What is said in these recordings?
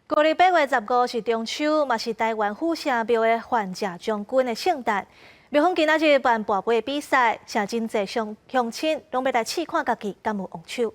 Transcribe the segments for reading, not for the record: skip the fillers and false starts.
旧历8月15是中秋，嘛是台湾府城庙的范家将军的圣诞。庙方今仔日办跋杯比赛，请真侪乡亲拢要来试看家己敢有王手。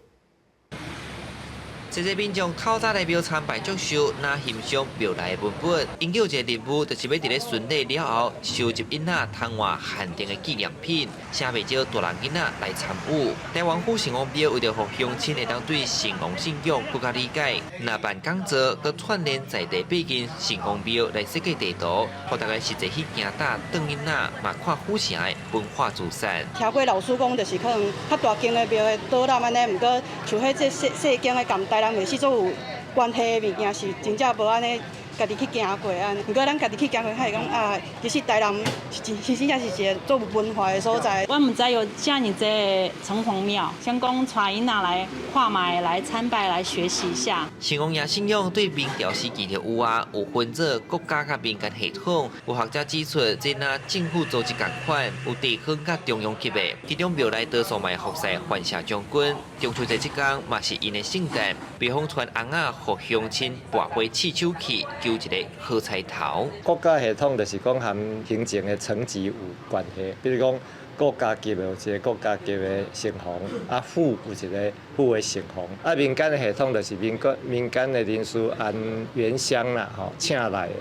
这些民众透早来庙参拜祝寿，拿欣赏庙内的文本。因有一个任务，就是要伫咧巡礼了后，收集囡仔通话限定的纪念品，请袂少大人囡仔来参与。台湾府城隍庙为着让乡亲会当对城隍信仰更加理解，那办讲座，佮串联在地背景城隍庙来设计地图，互大家实际去行搭当囡仔，嘛看府城的文化资产。听过老师讲，就是可能较大间的庙的导览安尼，毋过像迄这细间的甘台人袂是做有关系的物件，是真正无安尼家己去行过安尼。毋过咱家己去行过，才会讲啊，其实台南真正是一个做文化的所在。我们知有遮尔济城隍庙，想讲带囡仔来看卖、来参拜、来学习一下。城隍爷信仰对明朝时期就有啊，有分做国家甲民间系统。有学者指出，这若政府组织共款，有地方甲中央级的。其中庙内多数嘛服侍范社将军。中秋节这天嘛是因的圣诞，庙方传翁仔互乡亲跋杯刺手气，求一个好彩头。国家系统就是讲和行政的层级有关系，比如讲国家级的有一个国家级的城隍，啊府有一个府的城隍，啊民间的系统就是民间的人士按原乡啦吼请来的。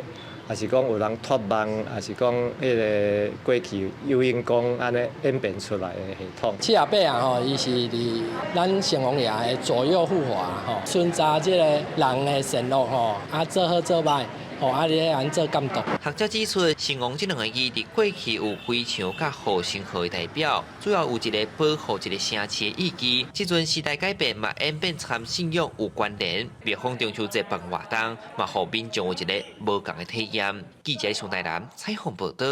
也是讲有人托梦，也是讲迄个过去有因讲安尼演变出来的系统。七阿伯啊吼，伊是伫咱城隍爷的左右护法吼，顺查即个人的善恶吼，啊做好做歹。啊！你咧安做监督。学者指出，城隍这两个字伫过去有非常甲好生活的代表，主要有一个保护一个城市的意义。即阵时代改变，嘛演变参信仰有关联。庙方中秋节办活动，嘛互民众有一个无共的体验。记者从台南采访报道。